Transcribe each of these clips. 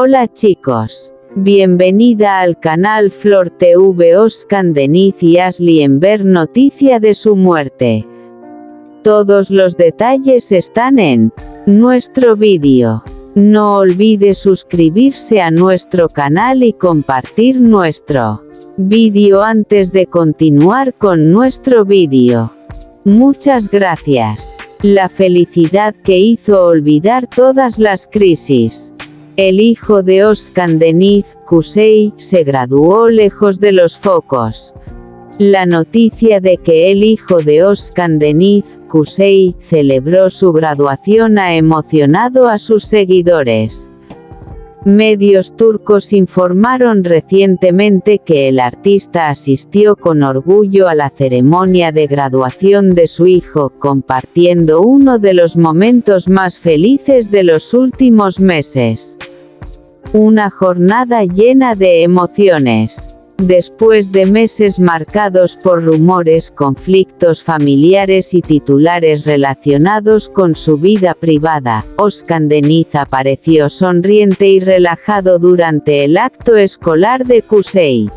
Hola chicos. Bienvenida al canal Flor TV. Özkan Deniz y Asli Enver noticia de su muerte. Todos los detalles están en nuestro vídeo. No olvide suscribirse a nuestro canal y compartir nuestro vídeo antes de continuar con nuestro vídeo. Muchas gracias. La felicidad que hizo olvidar todas las crisis. El hijo de Özkan Deniz, Kuzey, se graduó lejos de los focos. La noticia de que el hijo de Özkan Deniz, Kuzey, celebró su graduación ha emocionado a sus seguidores. Medios turcos informaron recientemente que el artista asistió con orgullo a la ceremonia de graduación de su hijo, compartiendo uno de los momentos más felices de los últimos meses. Una jornada llena de emociones. Después de meses marcados por rumores, conflictos familiares y titulares relacionados con su vida privada, Özkan Deniz apareció sonriente y relajado durante el acto escolar de Kuzey.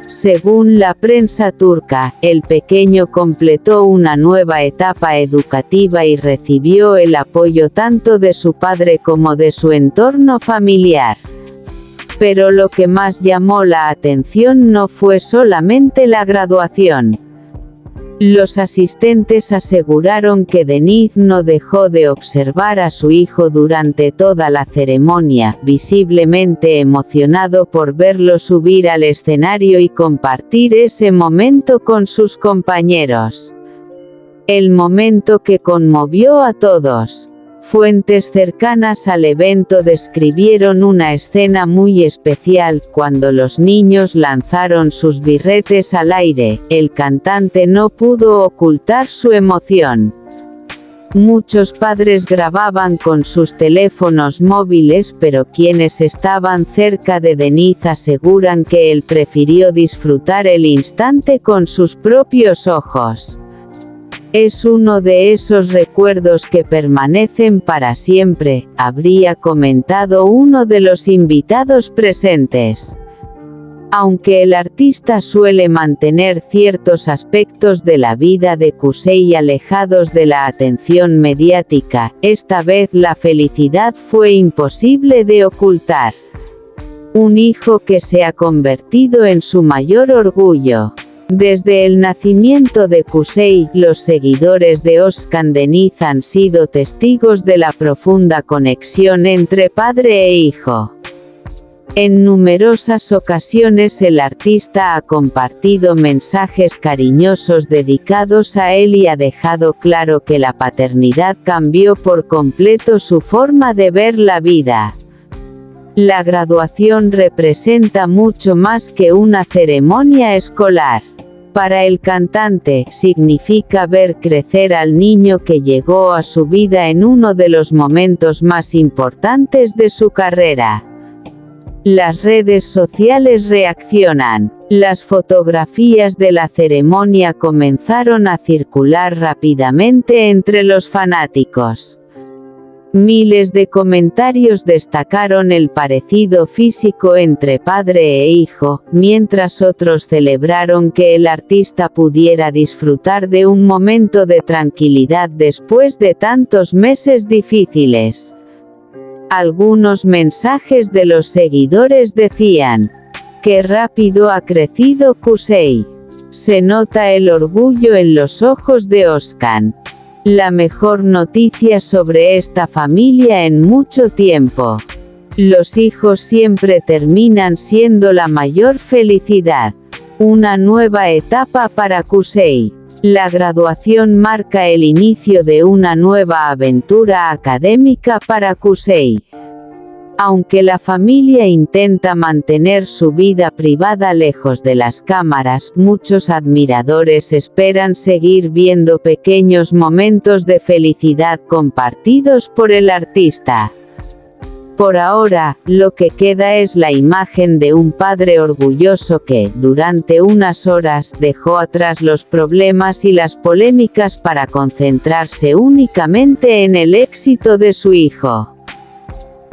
Según la prensa turca, el pequeño completó una nueva etapa educativa y recibió el apoyo tanto de su padre como de su entorno familiar. Pero lo que más llamó la atención no fue solamente la graduación. Los asistentes aseguraron que Deniz no dejó de observar a su hijo durante toda la ceremonia, visiblemente emocionado por verlo subir al escenario y compartir ese momento con sus compañeros. El momento que conmovió a todos. Fuentes cercanas al evento describieron una escena muy especial. Cuando los niños lanzaron sus birretes al aire, el cantante no pudo ocultar su emoción. Muchos padres grababan con sus teléfonos móviles, pero quienes estaban cerca de Deniz aseguran que él prefirió disfrutar el instante con sus propios ojos. Es uno de esos recuerdos que permanecen para siempre, habría comentado uno de los invitados presentes. Aunque el artista suele mantener ciertos aspectos de la vida de Kuzey alejados de la atención mediática, esta vez la felicidad fue imposible de ocultar. Un hijo que se ha convertido en su mayor orgullo. Desde el nacimiento de Kuzey, los seguidores de Özkan Deniz han sido testigos de la profunda conexión entre padre e hijo. En numerosas ocasiones el artista ha compartido mensajes cariñosos dedicados a él y ha dejado claro que la paternidad cambió por completo su forma de ver la vida. La graduación representa mucho más que una ceremonia escolar. Para el cantante, significa ver crecer al niño que llegó a su vida en uno de los momentos más importantes de su carrera. Las redes sociales reaccionan. Las fotografías de la ceremonia comenzaron a circular rápidamente entre los fanáticos. Miles de comentarios destacaron el parecido físico entre padre e hijo, mientras otros celebraron que el artista pudiera disfrutar de un momento de tranquilidad después de tantos meses difíciles. Algunos mensajes de los seguidores decían: "Qué rápido ha crecido Kuzey. Se nota el orgullo en los ojos de Özkan. La mejor noticia sobre esta familia en mucho tiempo. Los hijos siempre terminan siendo la mayor felicidad. Una nueva etapa para Kuzey. La graduación marca el inicio de una nueva aventura académica para Kuzey". Aunque la familia intenta mantener su vida privada lejos de las cámaras, muchos admiradores esperan seguir viendo pequeños momentos de felicidad compartidos por el artista. Por ahora, lo que queda es la imagen de un padre orgulloso que, durante unas horas, dejó atrás los problemas y las polémicas para concentrarse únicamente en el éxito de su hijo.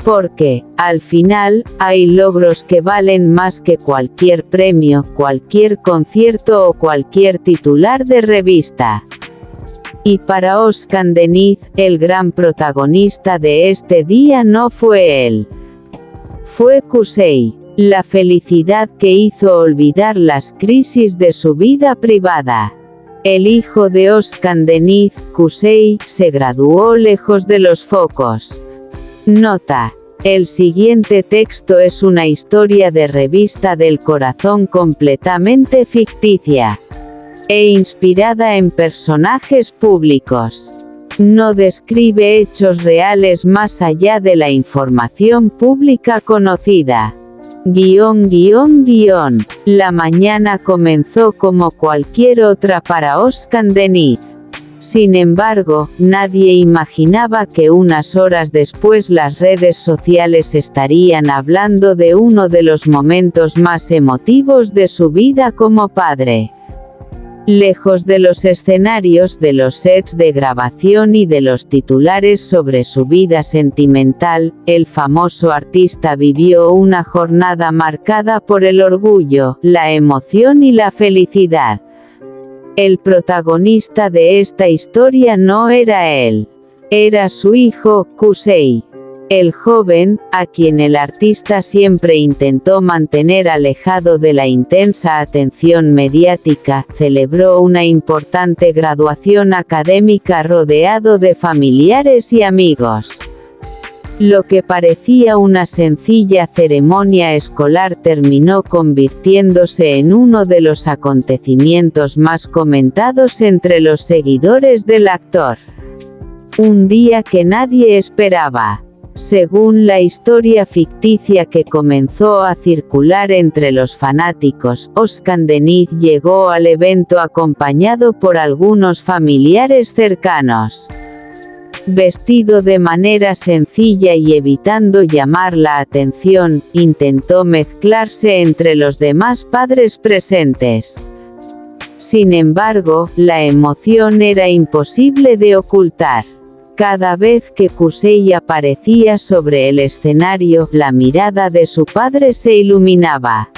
Porque, al final, hay logros que valen más que cualquier premio, cualquier concierto o cualquier titular de revista. Y para Özkan Deniz, el gran protagonista de este día no fue él. Fue Kuzey, la felicidad que hizo olvidar las crisis de su vida privada. El hijo de Özkan Deniz, Kuzey, se graduó lejos de los focos. Nota: el siguiente texto es una historia de revista del corazón completamente ficticia e inspirada en personajes públicos. No describe hechos reales más allá de la información pública conocida. La mañana comenzó como cualquier otra para Özkan Deniz. Sin embargo, nadie imaginaba que unas horas después las redes sociales estarían hablando de uno de los momentos más emotivos de su vida como padre. Lejos de los escenarios, de los sets de grabación y de los titulares sobre su vida sentimental, el famoso artista vivió una jornada marcada por el orgullo, la emoción y la felicidad. El protagonista de esta historia no era él. Era su hijo, Kuzey. El joven, a quien el artista siempre intentó mantener alejado de la intensa atención mediática, celebró una importante graduación académica rodeado de familiares y amigos. Lo que parecía una sencilla ceremonia escolar terminó convirtiéndose en uno de los acontecimientos más comentados entre los seguidores del actor. Un día que nadie esperaba. Según la historia ficticia que comenzó a circular entre los fanáticos, Özkan Deniz llegó al evento acompañado por algunos familiares cercanos. Vestido de manera sencilla y evitando llamar la atención, intentó mezclarse entre los demás padres presentes. Sin embargo, la emoción era imposible de ocultar. Cada vez que Kuzey aparecía sobre el escenario, la mirada de su padre se iluminaba.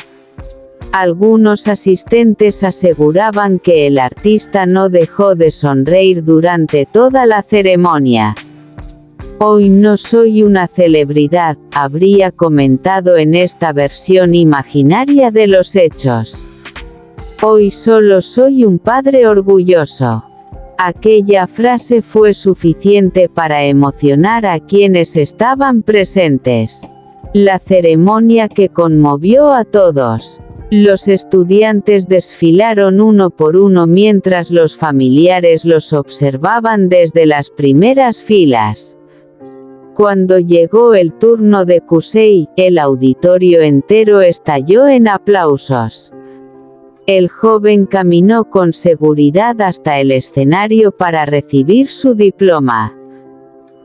Algunos asistentes aseguraban que el artista no dejó de sonreír durante toda la ceremonia. «Hoy no soy una celebridad», habría comentado en esta versión imaginaria de los hechos. «Hoy solo soy un padre orgulloso». Aquella frase fue suficiente para emocionar a quienes estaban presentes. La ceremonia que conmovió a todos. Los estudiantes desfilaron uno por uno mientras los familiares los observaban desde las primeras filas. Cuando llegó el turno de Kuzey, el auditorio entero estalló en aplausos. El joven caminó con seguridad hasta el escenario para recibir su diploma.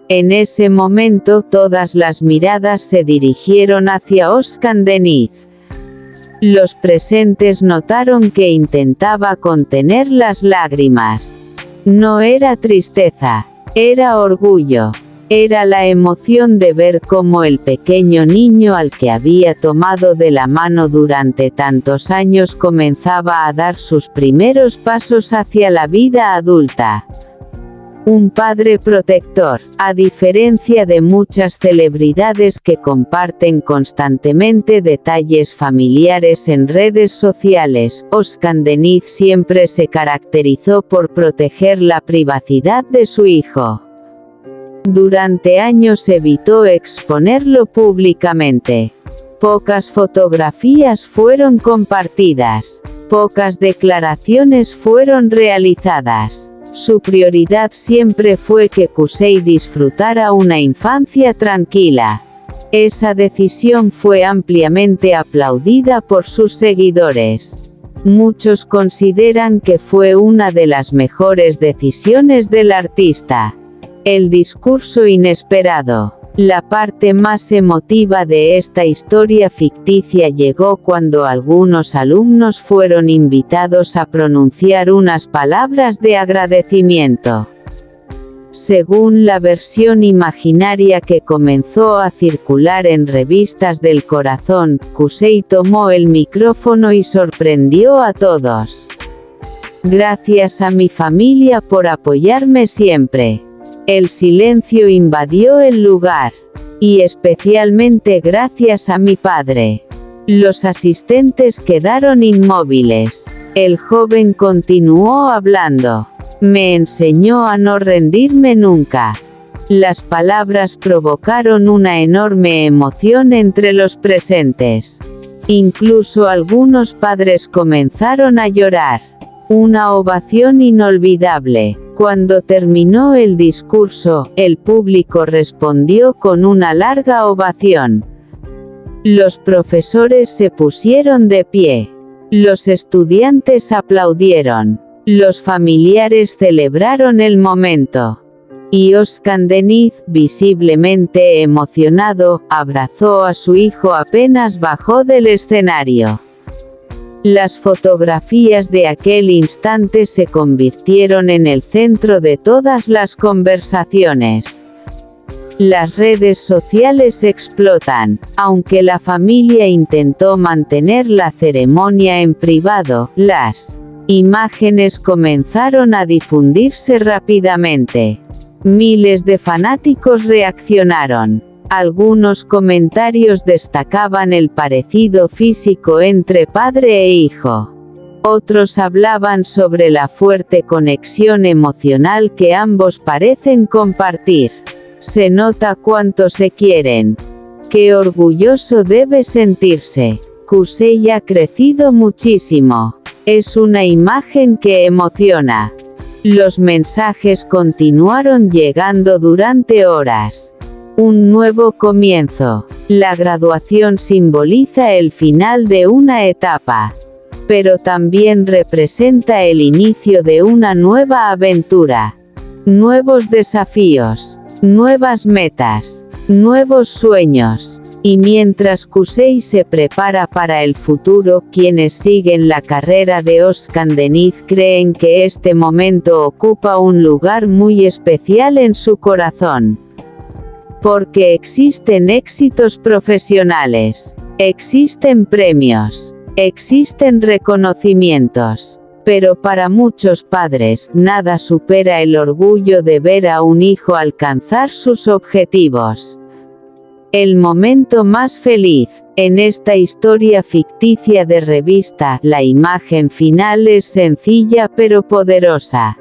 En ese momento todas las miradas se dirigieron hacia Özkan Deniz. Los presentes notaron que intentaba contener las lágrimas. No era tristeza, era orgullo. Era la emoción de ver cómo el pequeño niño al que había tomado de la mano durante tantos años comenzaba a dar sus primeros pasos hacia la vida adulta. Un padre protector, a diferencia de muchas celebridades que comparten constantemente detalles familiares en redes sociales, Özkan Deniz siempre se caracterizó por proteger la privacidad de su hijo. Durante años evitó exponerlo públicamente. Pocas fotografías fueron compartidas. Pocas declaraciones fueron realizadas. Su prioridad siempre fue que Kuzey disfrutara una infancia tranquila. Esa decisión fue ampliamente aplaudida por sus seguidores. Muchos consideran que fue una de las mejores decisiones del artista. El discurso inesperado. La parte más emotiva de esta historia ficticia llegó cuando algunos alumnos fueron invitados a pronunciar unas palabras de agradecimiento. Según la versión imaginaria que comenzó a circular en revistas del corazón, Kusei tomó el micrófono y sorprendió a todos. Gracias a mi familia por apoyarme siempre. El silencio invadió el lugar. Y especialmente gracias a mi padre. Los asistentes quedaron inmóviles. El joven continuó hablando. Me enseñó a no rendirme nunca. Las palabras provocaron una enorme emoción entre los presentes. Incluso algunos padres comenzaron a llorar. Una ovación inolvidable. Cuando terminó el discurso, el público respondió con una larga ovación. Los profesores se pusieron de pie. Los estudiantes aplaudieron. Los familiares celebraron el momento. Y Özkan Deniz, visiblemente emocionado, abrazó a su hijo apenas bajó del escenario. Las fotografías de aquel instante se convirtieron en el centro de todas las conversaciones. Las redes sociales explotan. Aunque la familia intentó mantener la ceremonia en privado, las imágenes comenzaron a difundirse rápidamente. Miles de fanáticos reaccionaron. Algunos comentarios destacaban el parecido físico entre padre e hijo. Otros hablaban sobre la fuerte conexión emocional que ambos parecen compartir. Se nota cuánto se quieren. Qué orgulloso debe sentirse. Kusei ha crecido muchísimo. Es una imagen que emociona. Los mensajes continuaron llegando durante horas. Un nuevo comienzo. La graduación simboliza el final de una etapa. Pero también representa el inicio de una nueva aventura. Nuevos desafíos. Nuevas metas. Nuevos sueños. Y mientras Kusei se prepara para el futuro, quienes siguen la carrera de Özkan Deniz creen que este momento ocupa un lugar muy especial en su corazón. Porque existen éxitos profesionales, existen premios, existen reconocimientos. Pero para muchos padres, nada supera el orgullo de ver a un hijo alcanzar sus objetivos. El momento más feliz. En esta historia ficticia de revista, la imagen final es sencilla pero poderosa.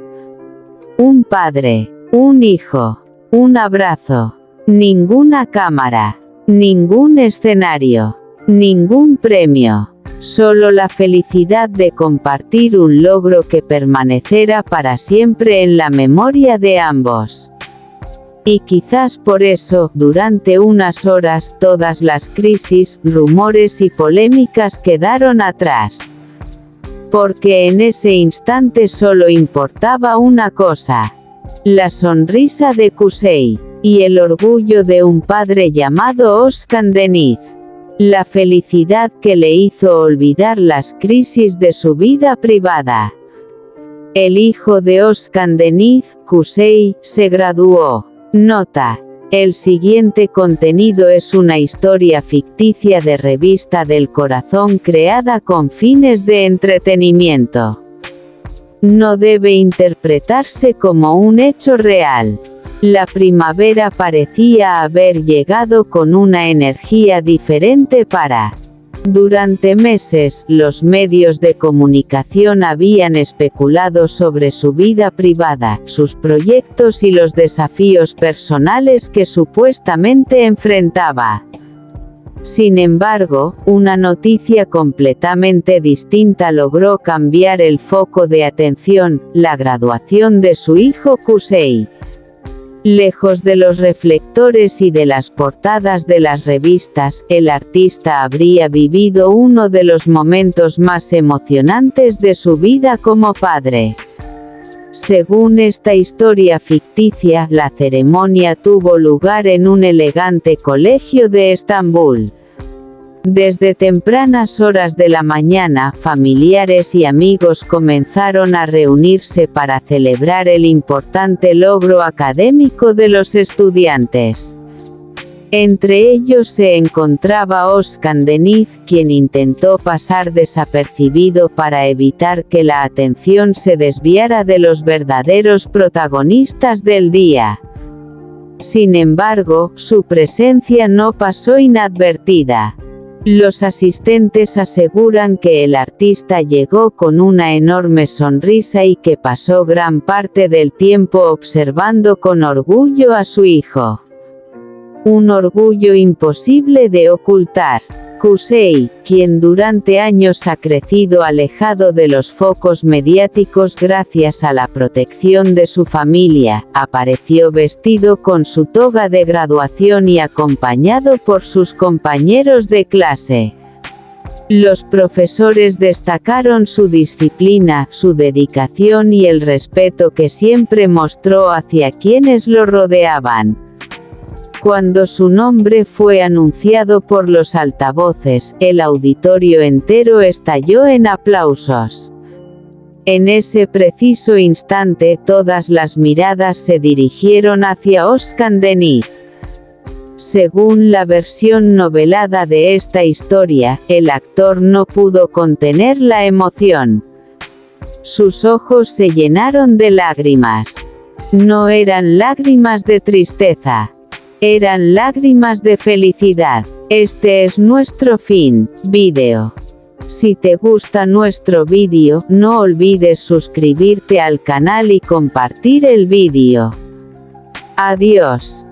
Un padre, un hijo, un abrazo. Ninguna cámara, ningún escenario, ningún premio. Solo la felicidad de compartir un logro que permanecerá para siempre en la memoria de ambos. Y quizás por eso, durante unas horas, todas las crisis, rumores y polémicas quedaron atrás. Porque en ese instante solo importaba una cosa: la sonrisa de Kusei, y el orgullo de un padre llamado Özkan Deniz. La felicidad que le hizo olvidar las crisis de su vida privada. El hijo de Özkan Deniz, Kusei, se graduó. Nota: el siguiente contenido es una historia ficticia de revista del corazón creada con fines de entretenimiento. No debe interpretarse como un hecho real. La primavera parecía haber llegado con una energía diferente para. Durante meses, los medios de comunicación habían especulado sobre su vida privada, sus proyectos y los desafíos personales que supuestamente enfrentaba. Sin embargo, una noticia completamente distinta logró cambiar el foco de atención: la graduación de su hijo Kusei. Lejos de los reflectores y de las portadas de las revistas, el artista habría vivido uno de los momentos más emocionantes de su vida como padre. Según esta historia ficticia, la ceremonia tuvo lugar en un elegante colegio de Estambul. Desde tempranas horas de la mañana, familiares y amigos comenzaron a reunirse para celebrar el importante logro académico de los estudiantes. Entre ellos se encontraba Özkan Deniz, quien intentó pasar desapercibido para evitar que la atención se desviara de los verdaderos protagonistas del día. Sin embargo, su presencia no pasó inadvertida. Los asistentes aseguran que el artista llegó con una enorme sonrisa y que pasó gran parte del tiempo observando con orgullo a su hijo. Un orgullo imposible de ocultar. Kuzey, quien durante años ha crecido alejado de los focos mediáticos gracias a la protección de su familia, apareció vestido con su toga de graduación y acompañado por sus compañeros de clase. Los profesores destacaron su disciplina, su dedicación y el respeto que siempre mostró hacia quienes lo rodeaban. Cuando su nombre fue anunciado por los altavoces, el auditorio entero estalló en aplausos. En ese preciso instante todas las miradas se dirigieron hacia Özkan Deniz. Según la versión novelada de esta historia, el actor no pudo contener la emoción. Sus ojos se llenaron de lágrimas. No eran lágrimas de tristeza. Eran lágrimas de felicidad. Este es nuestro fin, vídeo. Si te gusta nuestro vídeo, no olvides suscribirte al canal y compartir el vídeo. Adiós.